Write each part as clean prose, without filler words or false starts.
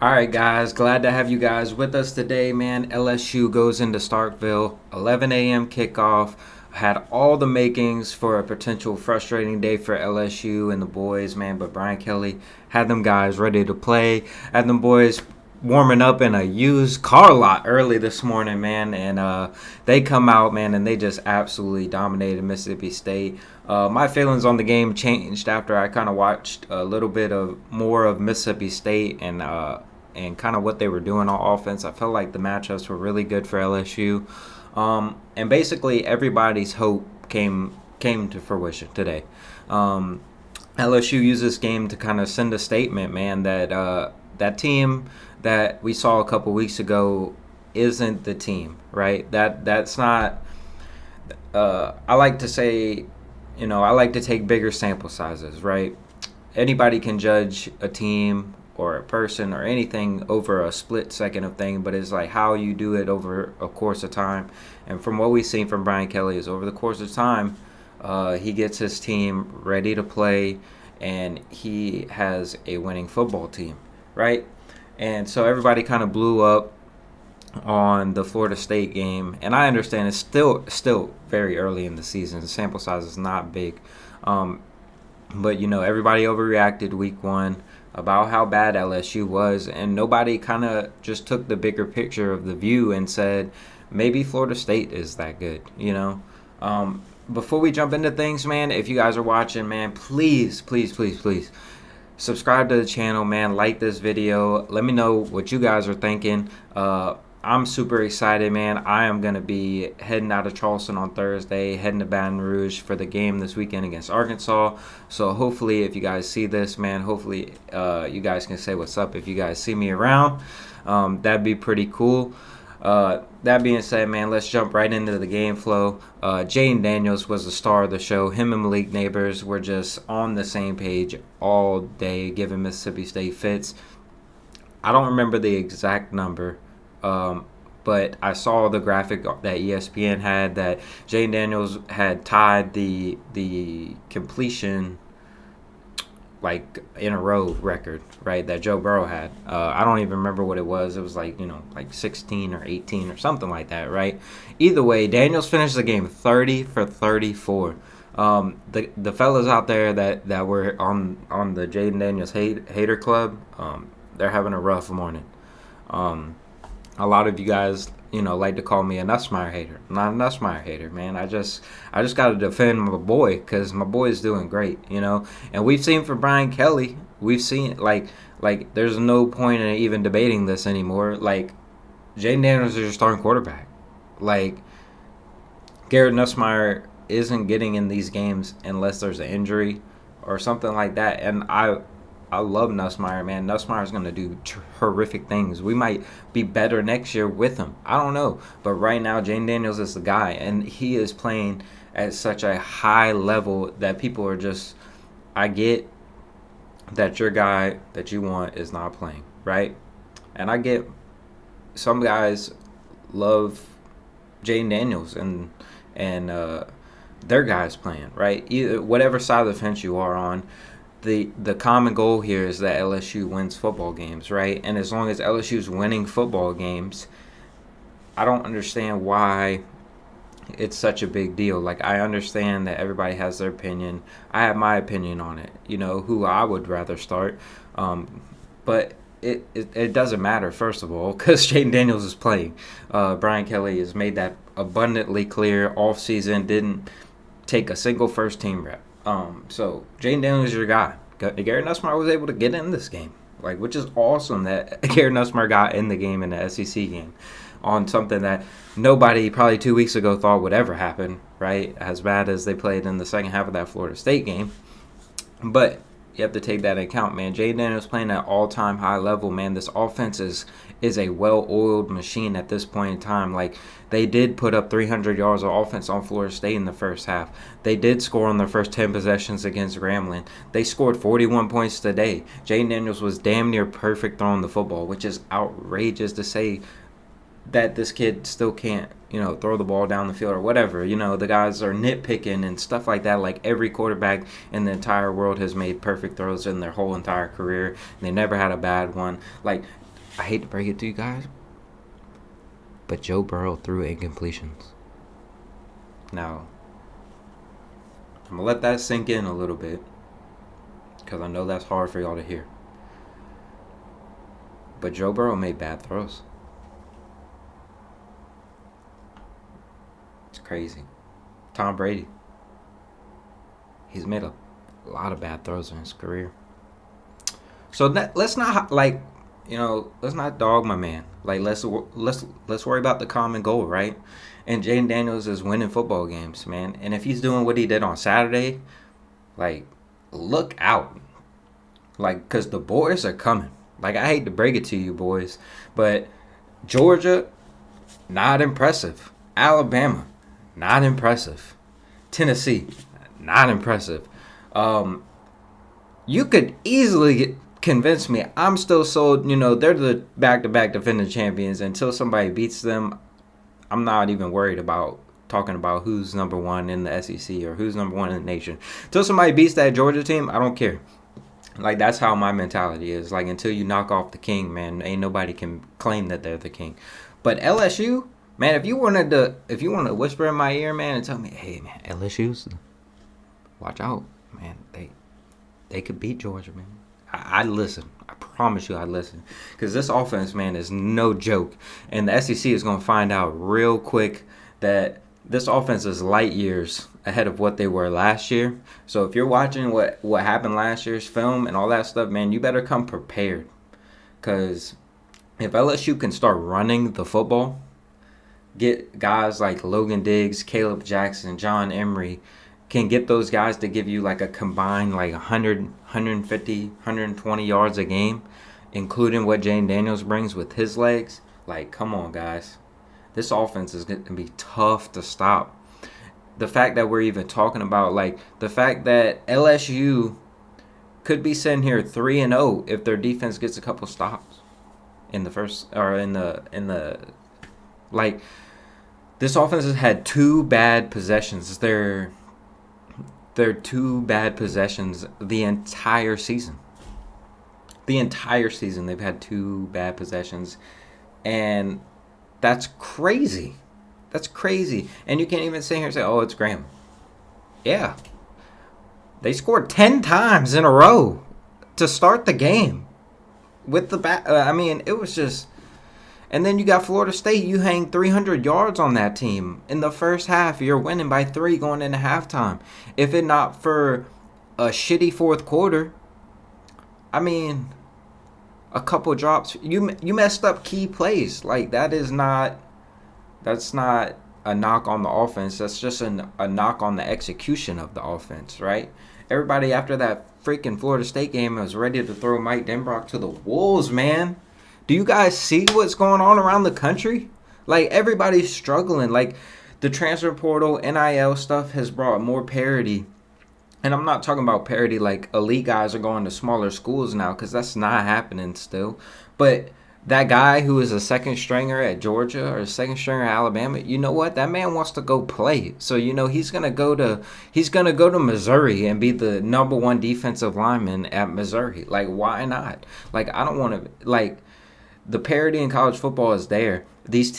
All right, guys. Glad to have you guys with us today, man. LSU goes into Starkville, 11 a.m. kickoff. Had all the makings for a potential frustrating day for LSU and the boys, man. But Brian Kelly had them guys ready to play. Had them boys warming up in a used car lot early this morning, man. And they come out, man, and they just absolutely dominated Mississippi State. My feelings on the game changed after I kind of watched a little bit of more of Mississippi State and kind of what they were doing on offense. I felt like the matchups were really good for LSU, and basically everybody's hope came to fruition today. LSU used this game to kind of send a statement, man, that that team that we saw a couple weeks ago isn't the team, right? That's not. I like to say, I like to take bigger sample sizes, right? Anybody can judge a team or a person or anything over a split second of thing, but it's like how you do it over a course of time. And from what we've seen from Brian Kelly is over the course of time, he gets his team ready to play, and he has a winning football team, right? And so everybody kind of blew up on the Florida State game, and I understand it's still very early in the season. The sample size is not big, but everybody overreacted week one about how bad LSU was, and nobody kind of just took the bigger picture of the view and said maybe Florida State is that good. Before we jump into things, man, if you guys are watching, man, please subscribe to the channel, man. Like this video. Let me know what you guys are thinking. I'm super excited, man. I am going to be heading out of Charleston on Thursday, heading to Baton Rouge for the game this weekend against Arkansas. So hopefully if you guys see this, man, hopefully you guys can say what's up if you guys see me around. That'd be pretty cool. That being said, man, let's jump right into the game flow. Jayden Daniels was the star of the show. Him and Malik Neighbors were just on the same page all day, giving Mississippi State fits. I don't remember the exact number, but I saw the graphic that ESPN had that Jayden Daniels had tied the completion like in a row record, right, that Joe Burrow had. I don't even remember what it was. It was like 16 or 18 or something like that, right? Either way, Daniels finished the game 30 for 34. The fellas out there that were on the Jayden Daniels hater club, they're having a rough morning. A lot of you guys, like to call me a Nussmeier hater. I'm not a Nussmeier hater, man. I just got to defend my boy because my boy is doing great, And we've seen from Brian Kelly, we've seen, like there's no point in even debating this anymore. Like, Jayden Daniels is your starting quarterback. Like, Garrett Nussmeier isn't getting in these games unless there's an injury or something like that. And I love Nussmeier, man. Nussmeier's going to do horrific things. We might be better next year with him. I don't know. But right now, Jayden Daniels is the guy, and he is playing at such a high level that people are just, I get that your guy that you want is not playing, right? And I get some guys love Jayden Daniels and their guys playing, right? Either whatever side of the fence you are on. The common goal here is that LSU wins football games, right? And as long as LSU's winning football games, I don't understand why it's such a big deal. Like, I understand that everybody has their opinion. I have my opinion on it, who I would rather start. But it doesn't matter, first of all, because Jayden Daniels is playing. Brian Kelly has made that abundantly clear all season, didn't take a single first-team rep. So Jayden Daniels is your guy. Garrett Nussmeier was able to get in this game, which is awesome that Garrett Nussmeier got in the game in the SEC game on something that nobody probably 2 weeks ago thought would ever happen, right? As bad as they played in the second half of that Florida State game. But you have to take that into account, man. Jayden Daniels playing at all-time high level, man. This offense is a well-oiled machine at this point in time. Like, they did put up 300 yards of offense on Florida State in the first half. They did score on their first 10 possessions against Grambling. They scored 41 points today. Jayden Daniels was damn near perfect throwing the football, which is outrageous to say that this kid still can't, throw the ball down the field or whatever. The guys are nitpicking and stuff like that. Like, every quarterback in the entire world has made perfect throws in their whole entire career. They never had a bad one. Like, I hate to break it to you guys, but Joe Burrow threw incompletions. Now, I'm going to let that sink in a little bit because I know that's hard for y'all to hear. But Joe Burrow made bad throws. It's crazy. Tom Brady. He's made a lot of bad throws in his career. So let's not let's not dog my man. Like let's worry about the common goal, right? And Jaden Daniels is winning football games, man. And if he's doing what he did on Saturday, like look out, like because the boys are coming. Like I hate to break it to you, boys, but Georgia, not impressive. Alabama, not impressive. Tennessee, not impressive. You could easily convince me. I'm still sold. They're the back-to-back defending champions. Until somebody beats them, I'm not even worried about talking about who's number one in the SEC or who's number one in the nation. Until somebody beats that Georgia team, I don't care. Like, that's how my mentality is. Like, until you knock off the king, man, ain't nobody can claim that they're the king. But LSU, man, if you want to whisper in my ear, man, and tell me, hey, man, LSU's, watch out, man, they could beat Georgia, man. I'd listen. I promise you I'd listen. Because this offense, man, is no joke. And the SEC is going to find out real quick that this offense is light years ahead of what they were last year. So if you're watching what happened last year's film and all that stuff, man, you better come prepared. Because if LSU can start running the football, get guys like Logan Diggs, Caleb Jackson, John Emery, can get those guys to give you like a combined like 100, 150, 120 yards a game, including what Jaden Daniels brings with his legs. Like, come on, guys. This offense is going to be tough to stop. The fact that we're even talking about, like, the fact that LSU could be sitting here 3-0 if their defense gets a couple stops in the first, or in the like, this offense has had two bad possessions. They're two bad possessions the entire season. The entire season they've had two bad possessions. And that's crazy. That's crazy. And you can't even sit here and say, oh, it's Graham. Yeah. They scored 10 times in a row to start the game. With the back. It was just... And then you got Florida State. You hang 300 yards on that team. In the first half, you're winning by 3 going into halftime. If it not for a shitty fourth quarter, a couple drops. You messed up key plays. Like, that's not a knock on the offense. That's just a knock on the execution of the offense, right? Everybody after that freaking Florida State game was ready to throw Mike Denbrock to the wolves, man. Do you guys see what's going on around the country? Like, everybody's struggling. Like, the transfer portal, NIL stuff has brought more parity. And I'm not talking about parity like elite guys are going to smaller schools now, because that's not happening still. But that guy who is a second stringer at Georgia or a second stringer at Alabama, you know what? That man wants to go play. So, he's gonna go to Missouri and be the number one defensive lineman at Missouri. Like, why not? Like, I don't want to, like, the parity in college football is there. These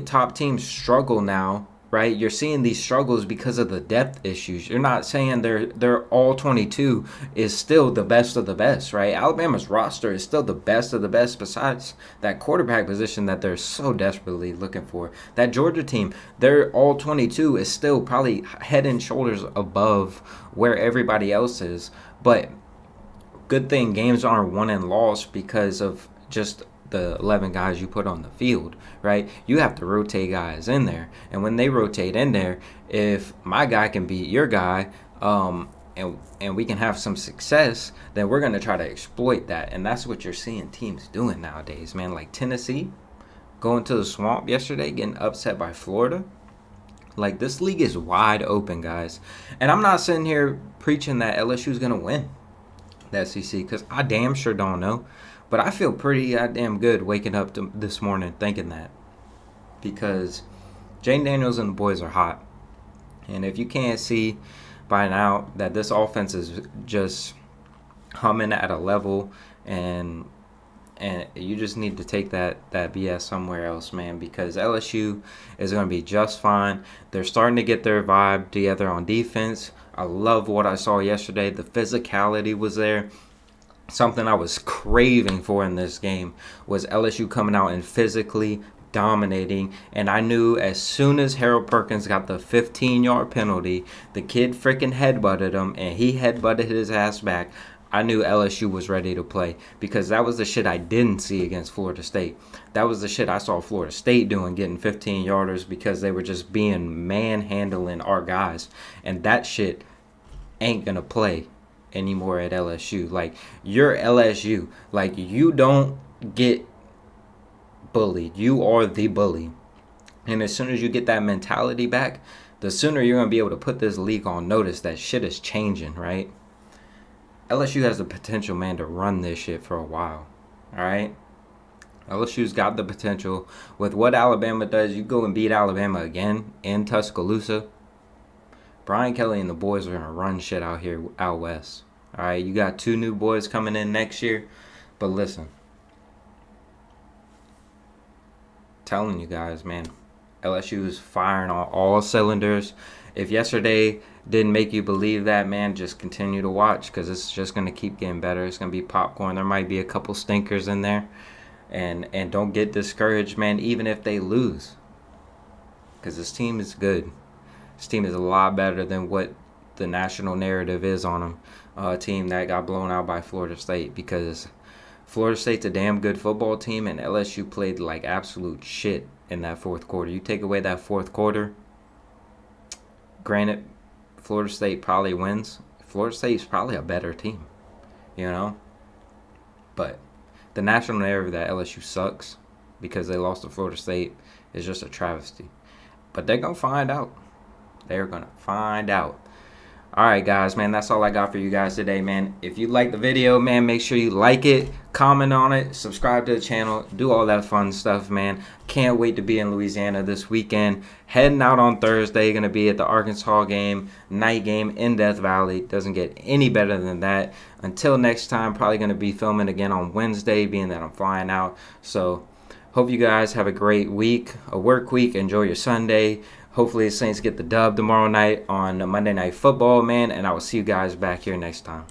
top teams struggle now, right? You're seeing these struggles because of the depth issues. You're not saying they're all 22 is still the best of the best, right? Alabama's roster is still the best of the best besides that quarterback position that they're so desperately looking for. That Georgia team, their all 22 is still probably head and shoulders above where everybody else is. But good thing games aren't won and lost because of just the 11 guys you put on the field, right? You have to rotate guys in there. And when they rotate in there, if my guy can beat your guy, and we can have some success, then we're going to try to exploit that. And that's what you're seeing teams doing nowadays, man. Like Tennessee going to the swamp yesterday, getting upset by Florida. Like, this league is wide open, guys. And I'm not sitting here preaching that LSU's going to win the SEC, because I damn sure don't know. But I feel pretty goddamn good waking up this morning thinking that. Because Jaden Daniels and the boys are hot. And if you can't see by now that this offense is just humming at a level, and And you just need to take that BS somewhere else, man, because LSU is going to be just fine. They're starting to get their vibe together on defense. I love what I saw yesterday. The physicality was there. Something I was craving for in this game was LSU coming out and physically dominating. And I knew as soon as Harold Perkins got the 15-yard penalty, the kid freaking headbutted him, and he headbutted his ass back. I knew LSU was ready to play, because that was the shit I didn't see against Florida State. That was the shit I saw Florida State doing, getting 15-yarders because they were just being manhandling our guys. And that shit ain't going to play anymore at LSU. Like, you're LSU. Like, you don't get bullied. You are the bully. And as soon as you get that mentality back, the sooner you're going to be able to put this league on notice that shit is changing, right? LSU has the potential, man, to run this shit for a while. All right? LSU's got the potential. With what Alabama does, you go and beat Alabama again in Tuscaloosa. Brian Kelly and the boys are going to run shit out here out west. All right? You got 2 new boys coming in next year. But listen. Telling you guys, man, LSU is firing on all cylinders. If yesterday didn't make you believe that, man, just continue to watch, because it's just going to keep getting better. It's going to be popcorn. There might be a couple stinkers in there. And don't get discouraged, man, even if they lose, because this team is good. This team is a lot better than what the national narrative is on them. A team that got blown out by Florida State, because Florida State's a damn good football team, and LSU played like absolute shit in that fourth quarter. You take away that fourth quarter, granted, Florida State probably wins. Florida State's probably a better team, you know? But the national narrative that LSU sucks because they lost to Florida State is just a travesty. But they're going to find out. They're going to find out. All right, guys, man, that's all I got for you guys today, man. If you like the video, man, make sure you like it, comment on it, subscribe to the channel, do all that fun stuff, man. Can't wait to be in Louisiana this weekend. Heading out on Thursday, going to be at the Arkansas game, night game in Death Valley. Doesn't get any better than that. Until next time, probably going to be filming again on Wednesday, being that I'm flying out. So hope you guys have a great week, a work week. Enjoy your Sunday. Hopefully the Saints get the dub tomorrow night on Monday Night Football, man, and I will see you guys back here next time.